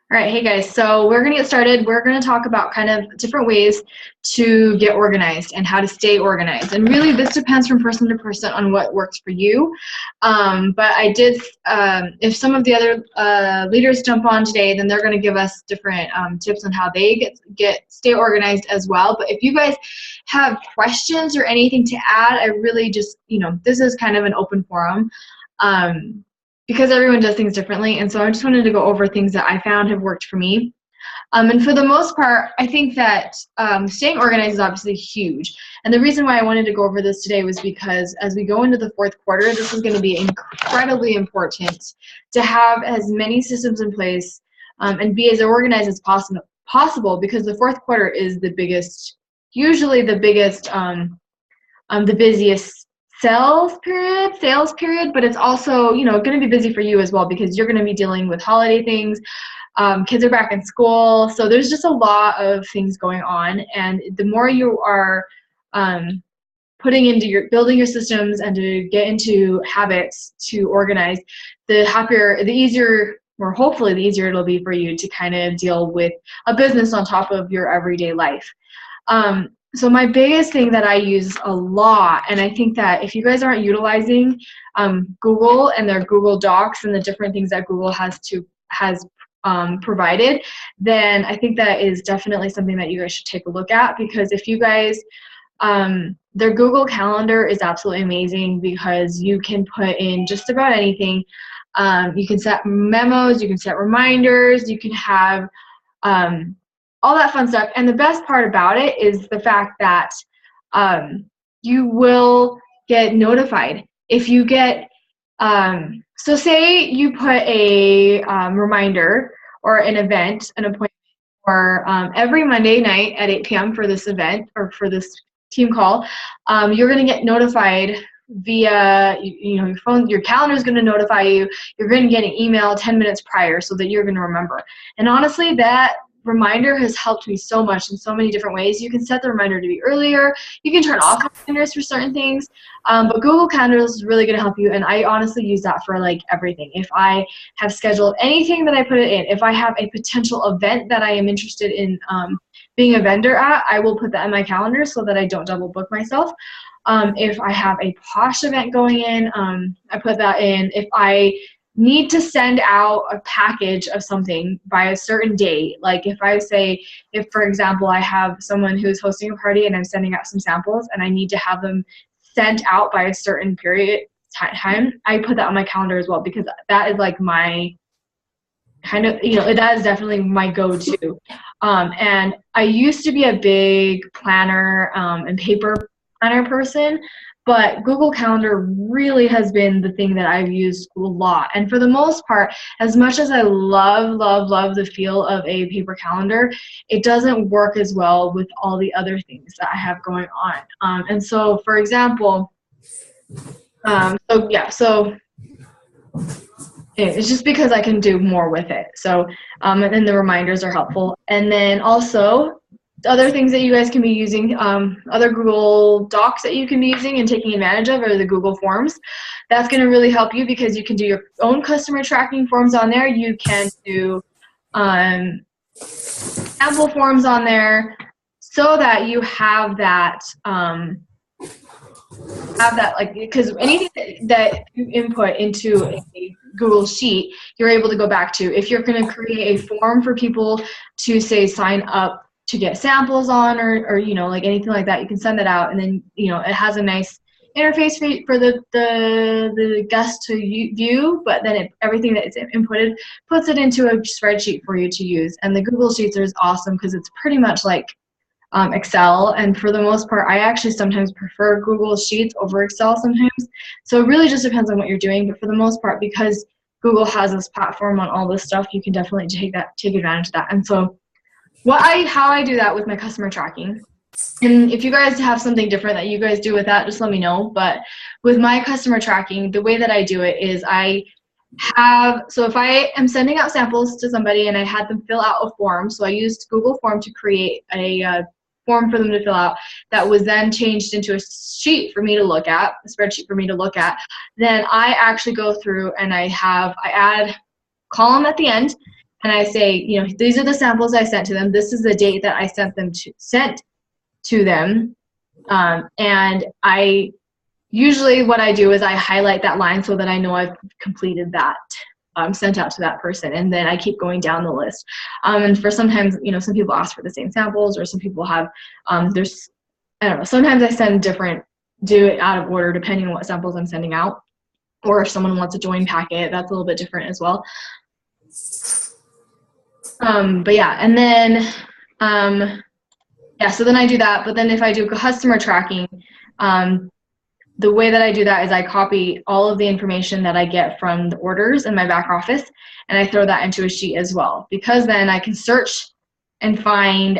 All right, hey guys, so we're going to get started. We're going to talk about kind of different ways to get organized and how to stay organized. And really, this depends from person to person on what works for you. But I did, if some of the other leaders jump on today, then they're going to give us different tips on how they stay organized as well. But if you guys have questions or anything to add, I really just, this is kind of an open forum. Because everyone does things differently, and so I just wanted to go over things that I found have worked for me. And for the most part, I think that staying organized is obviously huge. And the reason why I wanted to go over this today was because as we go into the fourth quarter, this is going to be incredibly important to have as many systems in place and be as organized as possible, because the fourth quarter is the biggest, usually the biggest, the busiest sales period, but it's also, going to be busy for you as well, because you're going to be dealing with holiday things. Kids are back in school, so there's just a lot of things going on, and the more you are building your systems and to get into habits to organize, the easier, or hopefully the easier it'll be for you to kind of deal with a business on top of your everyday life. So my biggest thing that I use a lot, and I think that if you guys aren't utilizing Google and their Google Docs and the different things that Google has provided, then I think that is definitely something that you guys should take a look at, because if you guys, their Google Calendar is absolutely amazing, because you can put in just about anything. You can set memos, you can set reminders, you can have all that fun stuff. And the best part about it is the fact that you will get notified. If you get, so say you put a reminder or an event, an appointment for every Monday night at 8 p.m. for this event or for this team call, you're going to get notified via, your phone. Your calendar is going to notify you. You're going to get an email 10 minutes prior so that you're going to remember. And honestly, that reminder has helped me so much in so many different ways. You can set the reminder to be earlier. You can turn off reminders for certain things, but Google Calendar is really going to help you, and I honestly use that for like everything. If I have scheduled anything that I put it in, if I have a potential event that I am interested in being a vendor at, I will put that in my calendar so that I don't double book myself. If I have a Posh event going in, I put that in. If I need to send out a package of something by a certain date, like if for example I have someone who's hosting a party and I'm sending out some samples and I need to have them sent out by a certain period time, I put that on my calendar as well, because that is like my kind of, that is definitely my go-to. And I used to be a big planner and paper planner person, but Google Calendar really has been the thing that I've used a lot. And for the most part, as much as I love the feel of a paper calendar, it doesn't work as well with all the other things that I have going on. And so, for example, it's just because I can do more with it. So, and then the reminders are helpful. And then also, other things that you guys can be using, other Google Docs that you can be using and taking advantage of are the Google Forms. That's going to really help you, because you can do your own customer tracking forms on there. You can do sample forms on there, so that you have that, because anything that you input into a Google Sheet, you're able to go back to. If you're going to create a form for people to, say, sign up to get samples on, or like anything like that, you can send that out, and then it has a nice interface for the guest to view, but then everything that is inputted puts it into a spreadsheet for you to use. And the Google Sheets is awesome because it's pretty much like Excel, and for the most part I actually sometimes prefer Google Sheets over Excel sometimes. So it really just depends on what you're doing, but for the most part, because Google has this platform on all this stuff, you can definitely take advantage of that. And so how I do that with my customer tracking, and if you guys have something different that you guys do with that, just let me know. But with my customer tracking, the way that I do it is so if I am sending out samples to somebody and I had them fill out a form, so I used Google Form to create a form for them to fill out that was then changed into a sheet for me to look at, a spreadsheet for me to look at, then I actually go through and I add a column at the end, and I say, you know, these are the samples I sent to them. This is the date that I sent to them. And I usually what I do is I highlight that line so that I know I've completed that, sent out to that person, and then I keep going down the list. And for sometimes, you know, some people ask for the same samples, or some people have, there's, I don't know, sometimes I send different, do it out of order depending on what samples I'm sending out. Or if someone wants a join packet, that's a little bit different as well. But yeah, and then, yeah, so then I do that. But then if I do customer tracking, the way that I do that is I copy all of the information that I get from the orders in my back office, and I throw that into a sheet as well, because then I can search and find,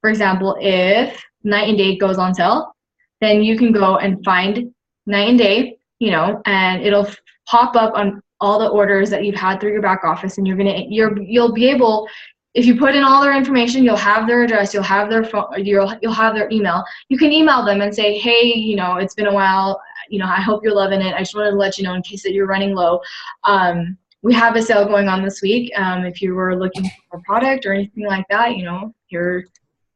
for example, if night and day goes on sale, then you can go and find night and day, you know, and it'll pop up on all the orders that you've had through your back office, and you'll be able, if you put in all their information, you'll have their address, you'll have their phone, you'll have their email. You can email them and say, hey, you know, it's been a while, you know, I hope you're loving it. I just wanted to let you know in case that you're running low. We have a sale going on this week. If you were looking for a product or anything like that, you know, here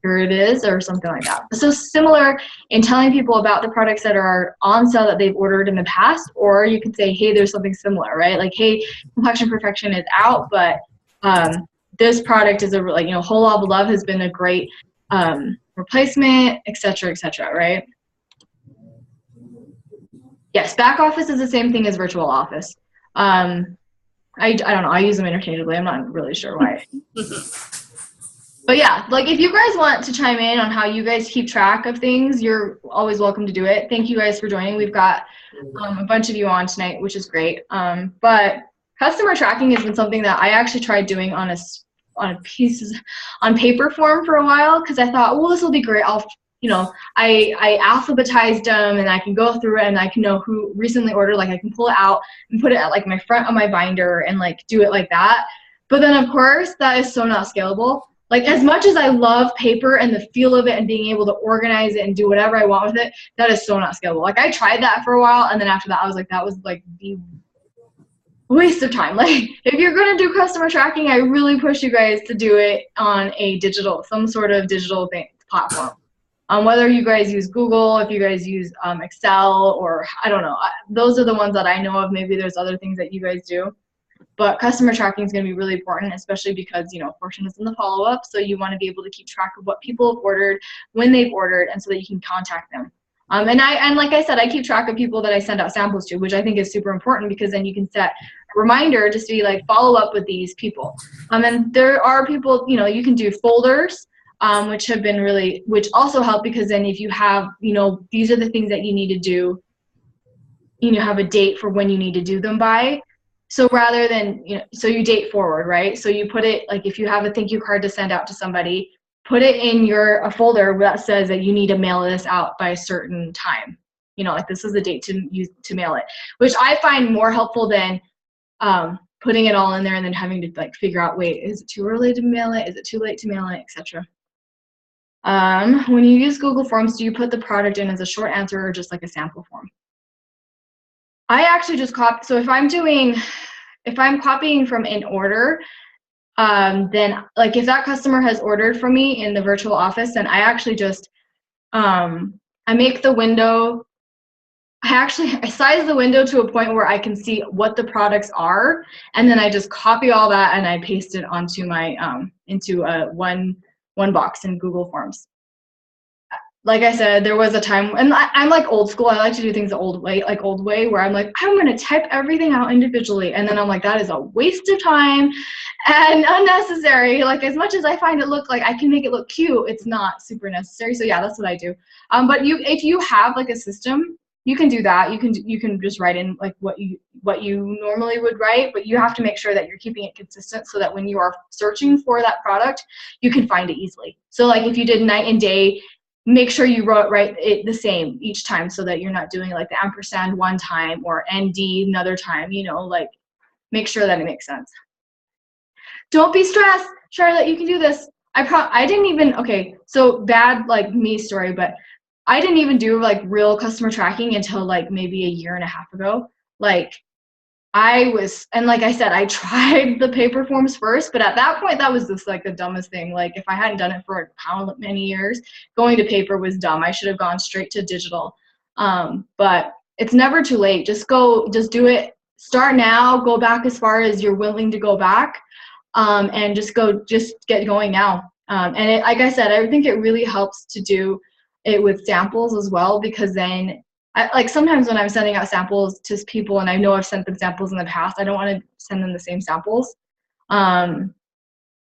it is, or something like that. So similar in telling people about the products that are on sale that they've ordered in the past, or you can say, hey, there's something similar, right? Like, hey, Complexion Perfection is out, but this product is like, you know, Whole Lava Love has been a great replacement, et cetera, right? Yes, back office is the same thing as virtual office. I don't know, I use them interchangeably. I'm not really sure why. But yeah, like if you guys want to chime in on how you guys keep track of things, you're always welcome to do it. Thank you guys for joining. We've got a bunch of you on tonight, which is great. But customer tracking has been something that I actually tried doing on paper form for a while, because I thought, well, this will be great. I alphabetized them, and I can go through it, and I can know who recently ordered. Like I can pull it out and put it at like my front of my binder and like do it like that. But then of course that is so not scalable. Like as much as I love paper and the feel of it and being able to organize it and do whatever I want with it, that is so not scalable. Like I tried that for a while, and then after that I was like, that was like the waste of time. Like if you're going to do customer tracking, I really push you guys to do it on some sort of digital platform. Whether you guys use Google, if you guys use Excel, or I don't know, those are the ones that I know of. Maybe there's other things that you guys do. But customer tracking is going to be really important, especially because, you know, portion is in the follow-up. So you want to be able to keep track of what people have ordered, when they've ordered, and so that you can contact them. And like I said, I keep track of people that I send out samples to, which I think is super important, because then you can set a reminder just to be like, follow up with these people. And there are people, you know, you can do folders, which also help, because then if you have, you know, these are the things that you need to do, you know, have a date for when you need to do them by. So rather than, you know, so you date forward, right? So you put it, like if you have a thank you card to send out to somebody, put it in a folder that says that you need to mail this out by a certain time. You know, like this is the date to mail it, which I find more helpful than putting it all in there and then having to like figure out, wait, is it too early to mail it? Is it too late to mail it, etc. When you use Google Forms, do you put the product in as a short answer or just like a sample form? I actually just copy. So if I'm copying from an order, then like if that customer has ordered from me in the virtual office, then I actually just, I make the window, I size the window to a point where I can see what the products are, and then I just copy all that and I paste it onto my, into one box in Google Forms. Like I said, there was a time, and I'm like old school. I like to do things the old way, where I'm like, I'm going to type everything out individually. And then I'm like, that is a waste of time and unnecessary. Like as much as I find it look like I can make it look cute, it's not super necessary. So yeah, that's what I do. But if you have like a system, you can do that. You can just write in like what you normally would write, but you have to make sure that you're keeping it consistent so that when you are searching for that product, you can find it easily. So like if you did night and day, make sure you write it the same each time, so that you're not doing like the ampersand one time or ND another time, you know, like make sure that it makes sense. Don't be stressed, Charlotte, you can do this. I didn't even, okay, so bad like me story, but I didn't even do like real customer tracking until like maybe a year and a half ago. Like and like I said, I tried the paper forms first, but at that point, that was just like the dumbest thing. Like if I hadn't done it for how many years, going to paper was dumb. I should have gone straight to digital. But it's never too late. Just do it. Start now, go back as far as you're willing to go back, and just get going now. Like I said, I think it really helps to do it with samples as well, because then like sometimes when I'm sending out samples to people and I know I've sent them samples in the past, I don't want to send them the same samples.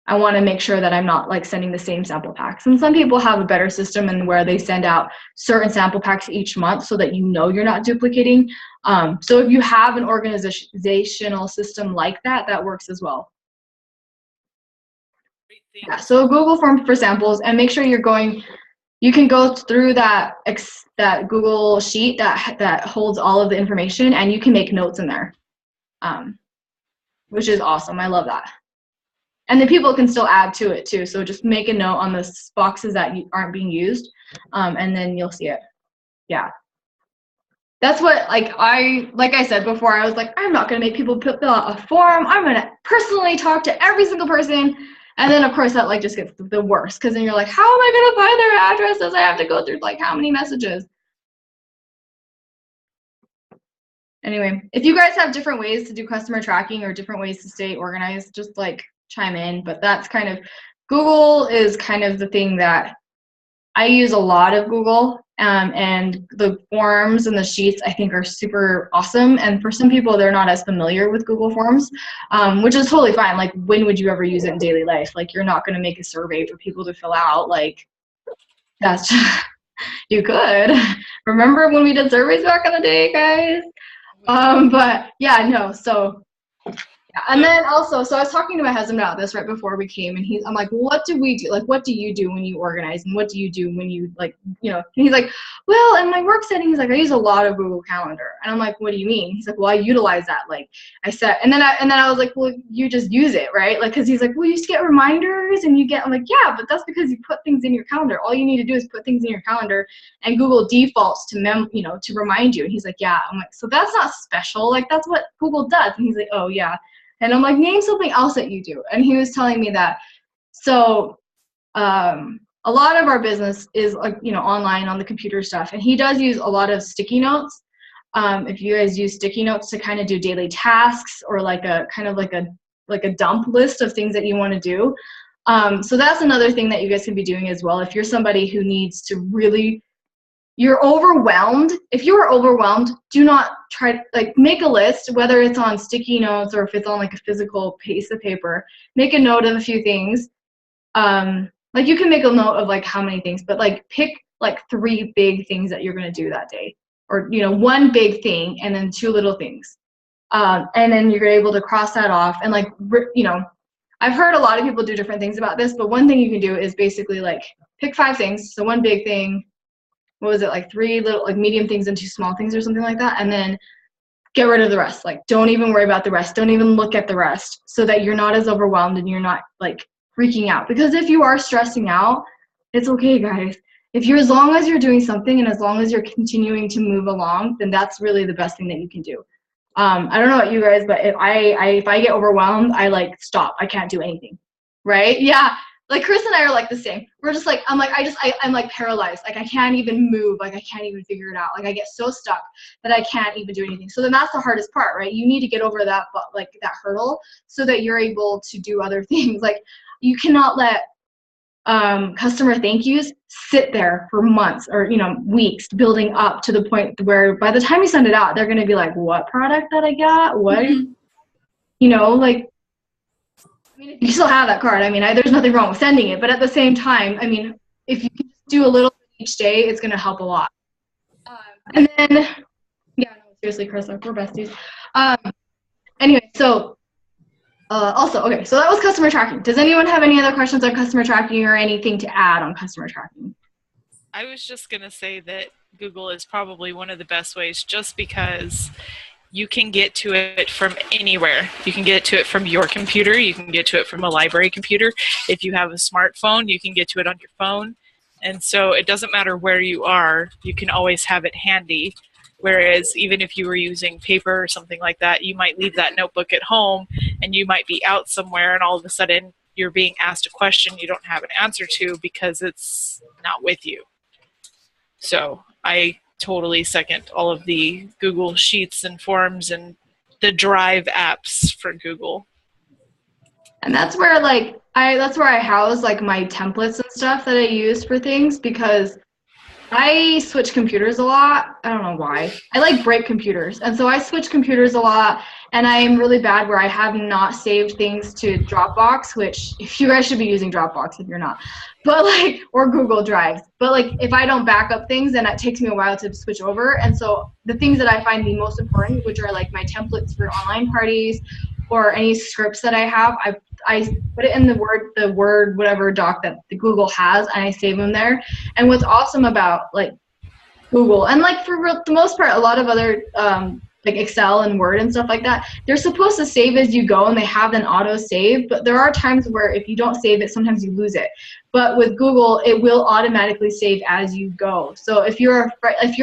I want to make sure that I'm not like sending the same sample packs. And some people have a better system and where they send out certain sample packs each month so that you know you're not duplicating. So if you have an organizational system like that, that works as well. Yeah, so Google Form for samples, and make sure you can go through that Google sheet that holds all of the information, and you can make notes in there, which is awesome. I love that. And then people can still add to it too. So just make a note on the boxes that aren't being used, and then you'll see it. Yeah. That's what, like I said before, I was like, I'm not going to make people fill out a form. I'm going to personally talk to every single person. And then, of course, that like just gets the worst, because then you're like, how am I going to find their addresses? I have to go through like how many messages? Anyway, if you guys have different ways to do customer tracking or different ways to stay organized, just like chime in. But that's kind of, Google is kind of the thing that I use a lot of Google, and the forms and the sheets I think are super awesome. And for some people, they're not as familiar with Google Forms, which is totally fine. Like, when would you ever use it in daily life? Like, you're not going to make a survey for people to fill out. Like, that's just, you could. Remember when we did surveys back in the day, guys? But yeah, no, so yeah. And then also, so I was talking to my husband about this right before we came, and I'm like, well, what do we do? Like, what do you do when you organize, and what do you do when you, like, you know? And he's like, well, in my work setting, he's like, I use a lot of Google Calendar. And I'm like, what do you mean? He's like, well, I utilize that. Like I said, and then I was like, well, you just use it, right? Like, because he's like, well, you just get reminders, and I'm like, yeah, but that's because you put things in your calendar. All you need to do is put things in your calendar, and Google defaults to to remind you. And he's like, yeah. I'm like, so that's not special. Like, that's what Google does. And he's like, oh yeah. And I'm like, name something else that you do. And he was telling me that. So a lot of our business is like, online on the computer stuff. And he does use a lot of sticky notes. If you guys use sticky notes to kind of do daily tasks, or like a kind of like a dump list of things that you want to do. So that's another thing that you guys can be doing as well. If you're somebody who needs to really, you're overwhelmed. If you are overwhelmed, do not try to make a list, whether it's on sticky notes or if it's on like a physical piece of paper. Make a note of a few things. Like you can make a note of like how many things, but like pick like 3 big things that you're going to do that day, or 1 big thing and then 2 little things. And then you're able to cross that off. And like, I've heard a lot of people do different things about this, but one thing you can do is basically like pick 5 things. So 1 big thing, what was it, like 3 little, like medium things and 2 small things or something like that. And then get rid of the rest. Like, don't even worry about the rest. Don't even look at the rest, so that you're not as overwhelmed and you're not like freaking out. Because if you are stressing out, it's okay, guys. As long as you're doing something and as long as you're continuing to move along, then that's really the best thing that you can do. I don't know about you guys, but if I get overwhelmed, I like stop. I can't do anything. Right? Yeah. Like Chris and I are like the same. We're just like, I'm like paralyzed. Like I can't even move. Like I can't even figure it out. Like I get so stuck that I can't even do anything. So then that's the hardest part, right? You need to get over that, like that hurdle, so that you're able to do other things. Like you cannot let customer thank yous sit there for months or weeks building up to the point where by the time you send it out, they're going to be like, what product that I got? What? Like, I mean, if you still have that card, I mean, there's nothing wrong with sending it, but at the same time, I mean, if you can just do a little bit each day, it's going to help a lot. And then, yeah, no, seriously, Chris, we're besties. Anyway, so also, okay, so that was customer tracking. Does anyone have any other questions on customer tracking or anything to add on customer tracking? I was just going to say that Google is probably one of the best ways, just because you can get to it from anywhere. You can get to it from your computer. You can get to it from a library computer. If you have a smartphone, you can get to it on your phone. And so it doesn't matter where you are. You can always have it handy. Whereas even if you were using paper or something like that, you might leave that notebook at home and you might be out somewhere and all of a sudden you're being asked a question you don't have an answer to because it's not with you. So I totally second all of the Google Sheets and Forms and the Drive apps for Google. And that's where I house like my templates and stuff that I use for things, because I switch computers a lot. I don't know why. I like break computers. And so I switch computers a lot, and I'm really bad where I have not saved things to Dropbox, which if you guys should be using Dropbox if you're not. But or Google Drives. But if I don't back up things, then it takes me a while to switch over. And so the things that I find the most important, which are like my templates for online parties or any scripts that I have, I put it in the Word whatever doc that the Google has, and I save them there. And what's awesome about Google and for the most part, a lot of other Excel and Word and stuff like that, they're supposed to save as you go and they have an auto save, but there are times where if you don't save it, sometimes you lose it. But with Google, it will automatically save as you go. So if you're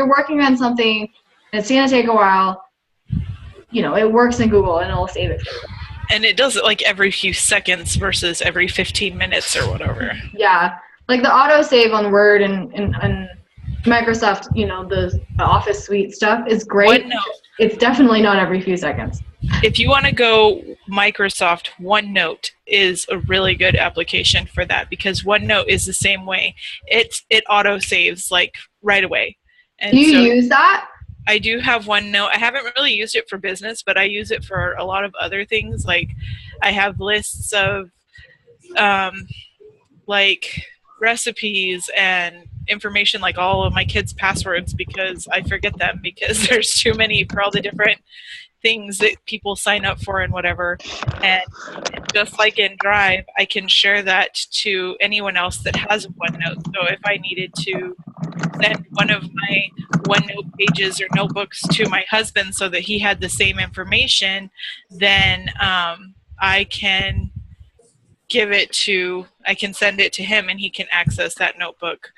working on something and it's gonna take a while, it works in Google and it'll save it for you. And it does it every few seconds versus every 15 minutes or whatever. Yeah, the auto save on Word and Microsoft, the Office suite stuff is great. OneNote. It's definitely not every few seconds. If you want to go Microsoft, OneNote is a really good application for that, because OneNote is the same way. It auto saves right away. And do you use that? I do have OneNote. I haven't really used it for business, but I use it for a lot of other things. I have lists of recipes and information, all of my kids' passwords, because I forget them because there's too many for all the different things that people sign up for and whatever. And just like in Drive, I can share that to anyone else that has a OneNote. So if I needed to send one of my OneNote pages or notebooks to my husband so that he had the same information, then I can send it to him and he can access that notebook.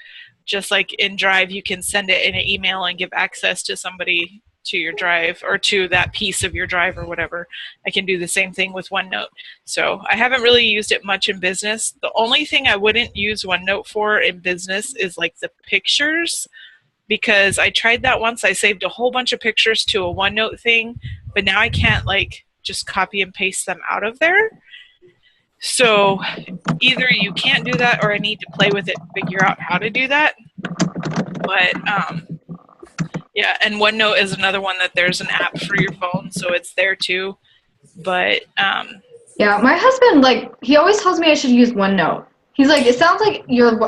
Just like in Drive, you can send it in an email and give access to somebody to your Drive or to that piece of your Drive or whatever. I can do the same thing with OneNote. So I haven't really used it much in business. The only thing I wouldn't use OneNote for in business is the pictures, because I tried that once. I saved a whole bunch of pictures to a OneNote thing, but now I can't just copy and paste them out of there. So either you can't do that or I need to play with it and figure out how to do that. But yeah, and OneNote is another one that there's an app for your phone, so it's there too. But yeah, my husband, he always tells me I should use OneNote. He's like, it sounds like your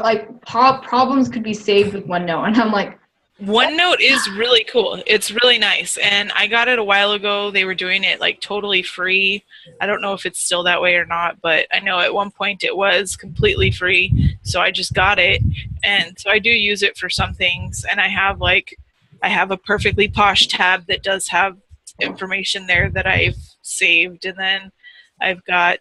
problems could be saved with OneNote, and I'm like, OneNote is really cool. It's really nice, and I got it a while ago. They were doing it totally free. I don't know if it's still that way or not, but I know at one point it was completely free, so I just got it. And so I do use it for some things, and I have a Perfectly Posh tab that does have information there that I've saved, and then I've got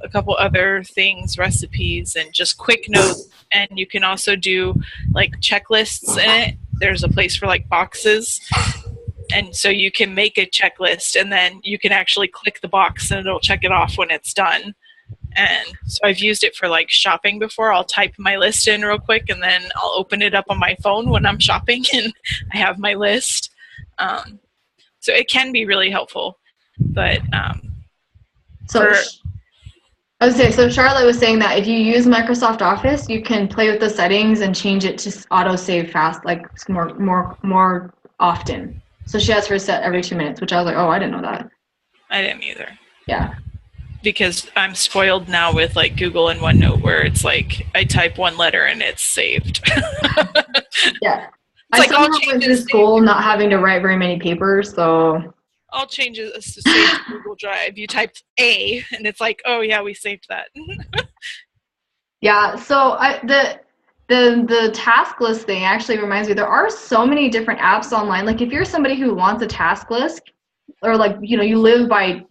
a couple other things, recipes, and just quick notes. And you can also do checklists in it. There's a place for boxes, and so you can make a checklist, and then you can actually click the box and it'll check it off when it's done. And so I've used it for shopping before. I'll type my list in real quick and then I'll open it up on my phone when I'm shopping and I have my list. So it can be really helpful. But so Charlotte was saying that if you use Microsoft Office, you can play with the settings and change it to auto save fast, more often. So she has her set every 2 minutes, which I was like, oh, I didn't know that. I didn't either. Yeah. Because I'm spoiled now with Google and OneNote, where it's I type one letter and it's saved. Yeah. It's I went to school not having to write very many papers, so I'll change it to save to Google Drive. You typed A, and it's oh yeah, we saved that. Yeah. So the task list thing actually reminds me. There are so many different apps online. If you're somebody who wants a task list, or you live by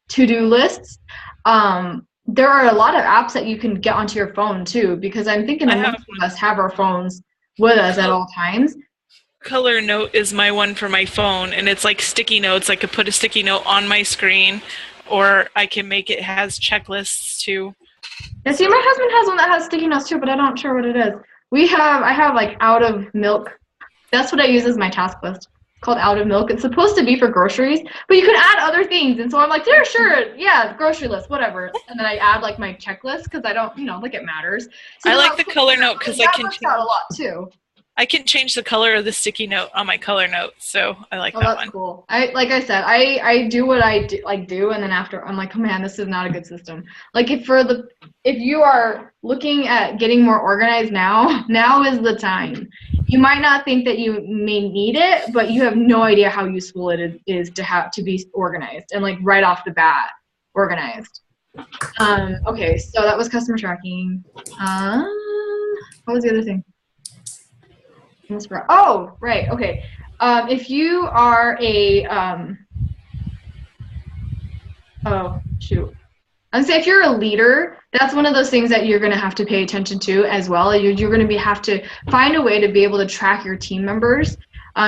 to-do lists, there are a lot of apps that you can get onto your phone too. Because I'm thinking most of us have our phones with us at all times. Color Note is my one for my phone, and it's like sticky notes. I could put a sticky note on my screen, or I can make it has checklists too. Yeah, see, my husband has one that has sticky notes too, but I'm not sure what it is. I have like Out of Milk. That's what I use as my task list. It's called Out of Milk. It's supposed to be for groceries, but you can add other things. And so I'm like, yeah, sure, yeah, grocery list, whatever. And then I add like my checklist because I don't, like it matters. So I like the Color Note because I can works out a lot too. I can change the color of the sticky note on my Color Note, so I like that that's one. Cool. I do what I do, and then after I'm like, oh man, this is not a good system. Like if you are looking at getting more organized now is the time. You might not think that you may need it, but you have no idea how useful it is to have to be organized and like right off the bat organized. Okay, so that was customer tracking. What was the other thing? Oh, right. Okay. If you are a oh shoot, I'm saying if you're a leader, that's one of those things that you're going to have to pay attention to as well. You're going to have to find a way to be able to track your team members,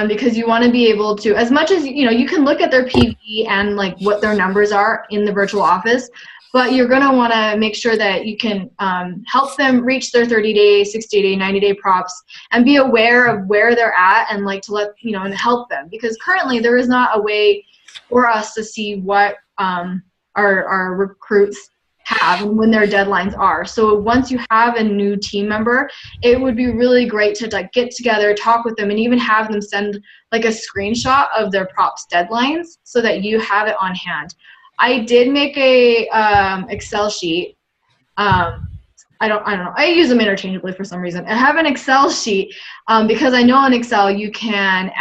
because you want to be able to, as much as you can look at their PV and like what their numbers are in the virtual office, but you're going to want to make sure that you can help them reach their 30-day, 60-day, 90-day props and be aware of where they're at and like to let and help them, because currently there is not a way for us to see what our recruits have and when their deadlines are. So once you have a new team member, it would be really great to like get together, talk with them, and even have them send like a screenshot of their props deadlines so that you have it on hand. I did make a Excel sheet. I don't know. I use them interchangeably for some reason. I have an Excel sheet because I know in Excel you can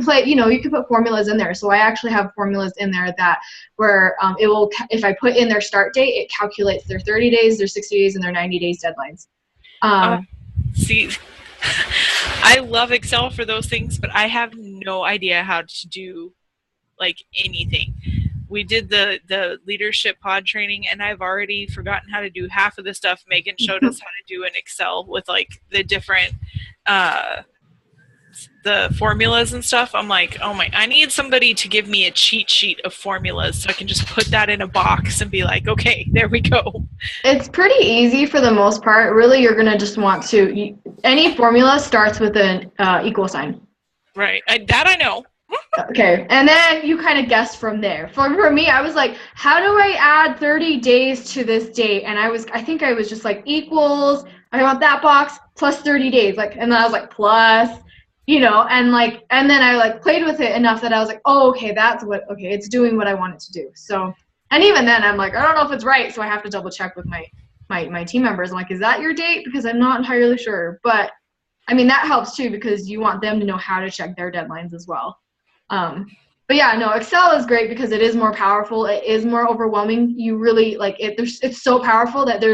put formulas in there. So I actually have formulas in there that where it will, if I put in their start date, it calculates their 30 days, their 60 days, and their 90 days deadlines. See, I love Excel for those things, but I have no idea how to do like anything. We did the leadership pod training, and I've already forgotten how to do half of the stuff Megan showed us how to do in Excel with like the different the formulas and stuff. I'm like, oh my, I need somebody to give me a cheat sheet of formulas so I can just put that in a box and be like, okay, there we go. It's pretty easy for the most part. Really, you're going to just want to, any formula starts with an equal sign. Right. That I know. Okay, and then you kind of guess from there. For me, I was like, how do I add 30 days to this date? And I think I was just like equals, I want that box plus 30 days. Like, and then I was like plus, and then I like played with it enough that I was like, oh, okay, it's doing what I want it to do. So, and even then I'm like, I don't know if it's right. So I have to double check with my team members. I'm like, is that your date? Because I'm not entirely sure. But I mean, that helps too, because you want them to know how to check their deadlines as well. But yeah, no, Excel is great because it is more powerful. It is more overwhelming. You really like it. It's so powerful that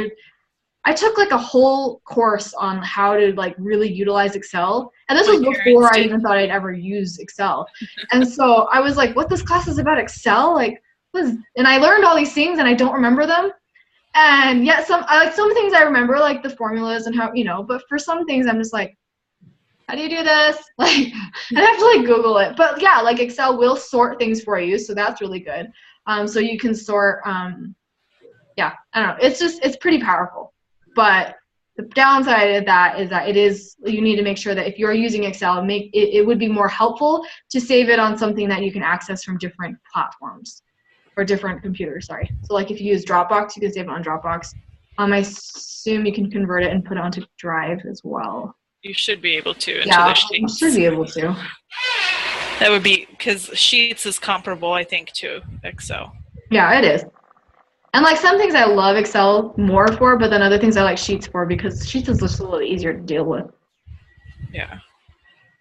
I took like a whole course on how to like really utilize Excel. And this was before I even thought I'd ever use Excel. And so I was like, what, this class is about Excel? Like, and I learned all these things and I don't remember them. And yet some things I remember, like the formulas and how, but for some things I'm just like, how do you do this? Like, I have to like Google it. But yeah, like Excel will sort things for you, so that's really good. So you can sort, yeah, I don't know. It's pretty powerful. But the downside of that is that you need to make sure that if you're using Excel, it would be more helpful to save it on something that you can access from different platforms or different computers, sorry. So like if you use Dropbox, you can save it on Dropbox. I assume you can convert it and put it onto Drive as well. You should be able to. Yeah, you should be able to. That would be, because Sheets is comparable, I think, to Excel. Yeah, it is. And like some things I love Excel more for, but then other things I like Sheets for because Sheets is just a little easier to deal with. Yeah.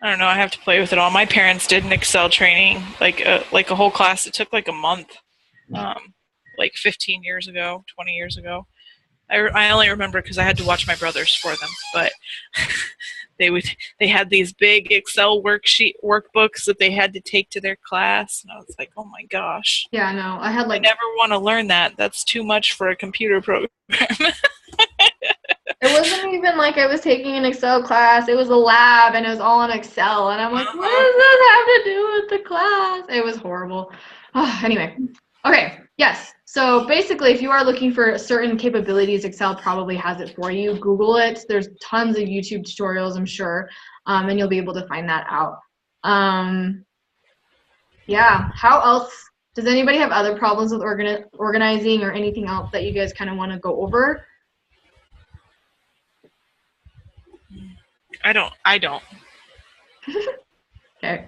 I don't know. I have to play with it all. My parents did an Excel training, like a whole class. It took like a month, like 15 years ago, 20 years ago. I only remember because I had to watch my brothers for them, but they had these big Excel workbooks that they had to take to their class, and I was like, oh my gosh. Yeah, no, I never want to learn that. That's too much for a computer program. It wasn't even like I was taking an Excel class. It was a lab, and it was all in Excel. And I'm like, what does this have to do with the class? It was horrible. Anyway, okay, yes. So basically, if you are looking for certain capabilities, Excel probably has it for you. Google it. There's tons of YouTube tutorials, I'm sure, and you'll be able to find that out. Yeah, how else? Does anybody have other problems with organizing or anything else that you guys kind of want to go over? I don't. Okay.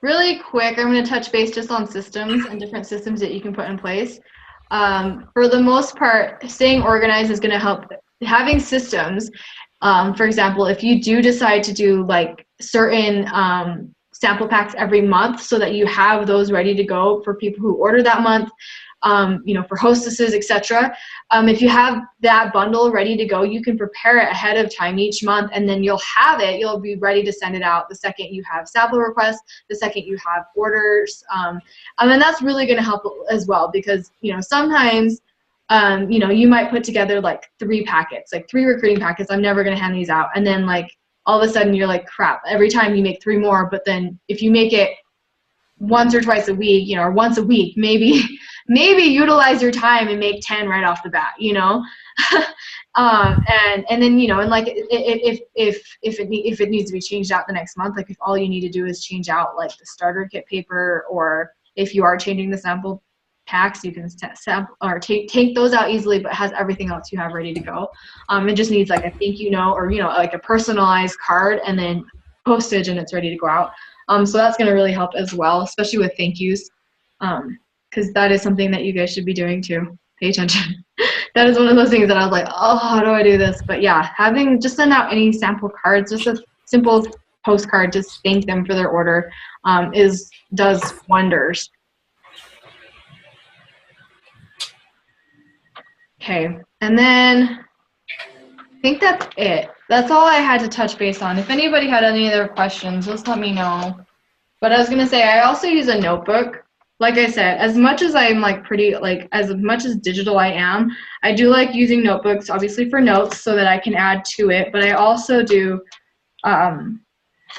Really quick, I'm going to touch base just on systems and different systems that you can put in place. For the most part, staying organized is going to help. Having systems, for example, if you do decide to do like certain sample packs every month so that you have those ready to go for people who order that month, for hostesses, etc. If you have that bundle ready to go, you can prepare it ahead of time each month, and then you'll be ready to send it out the second you have sample requests, the second you have orders. And that's really going to help as well, because, sometimes, you might put together like 3 packets, like 3 recruiting packets. I'm never going to hand these out. And then like all of a sudden you're like, crap, every time you make 3 more, but then if you make it once or twice a week, or once a week, maybe utilize your time and make 10 right off the bat, and then, and like if it needs to be changed out the next month, like if all you need to do is change out like the starter kit paper, or if you are changing the sample packs, you can sample or take those out easily, but has everything else you have ready to go. It just needs like a thank you note, or like a personalized card, and then postage, and it's ready to go out. So that's going to really help as well, especially with thank yous, because that is something that you guys should be doing too. Pay attention. That is one of those things that I was like, oh, how do I do this? But yeah, just send out any sample cards, just a simple postcard, just thank them for their order, does wonders. Okay, and then I think that's it. That's all I had to touch base on. If anybody had any other questions, just let me know. But I was going to say, I also use a notebook. Like I said, as much as I'm as much as digital I am, I do like using notebooks, obviously for notes, so that I can add to it. But I also do,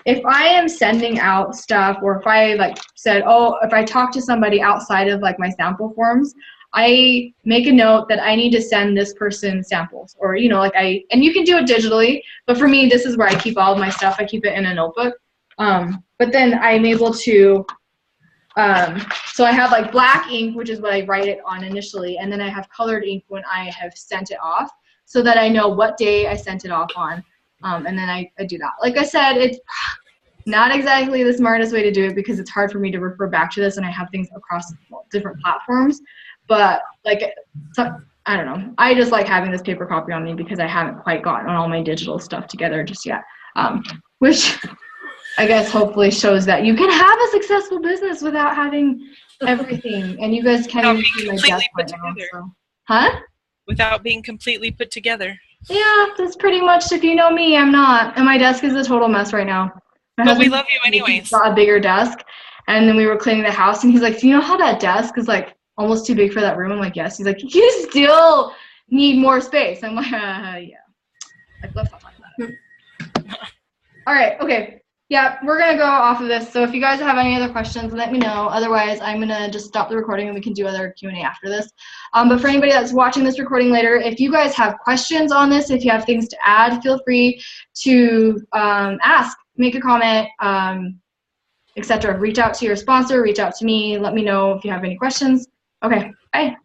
if I am sending out stuff, or if I if I talk to somebody outside of like my sample forms, I make a note that I need to send this person samples, or, and you can do it digitally, but for me, this is where I keep all of my stuff. I keep it in a notebook. But then I'm able to, so I have like black ink, which is what I write it on initially, and then I have colored ink when I have sent it off, so that I know what day I sent it off on, and then I do that. Like I said, it's not exactly the smartest way to do it, because it's hard for me to refer back to this, and I have things across different platforms, but like, I don't know. I just like having this paper copy on me, because I haven't quite gotten all my digital stuff together just yet, which I guess hopefully shows that you can have a successful business without having everything. And you guys can't even see my desk right now. So. Huh? Without being completely put together. Yeah, that's pretty much, if you know me, I'm not. And my desk is a total mess right now. But we love you anyways. Got a bigger desk. And then we were cleaning the house, and he's like, do you know how that desk is like almost too big for that room? I'm like, yes. He's like, you still need more space. I'm like, yeah. Like, let's not talk about it. All right, okay. Yeah, we're going to go off of this. So if you guys have any other questions, let me know. Otherwise, I'm going to just stop the recording, and we can do other Q&A after this. But for anybody that's watching this recording later, if you guys have questions on this, if you have things to add, feel free to ask, make a comment, etc. Reach out to your sponsor, reach out to me, let me know if you have any questions. Okay, bye.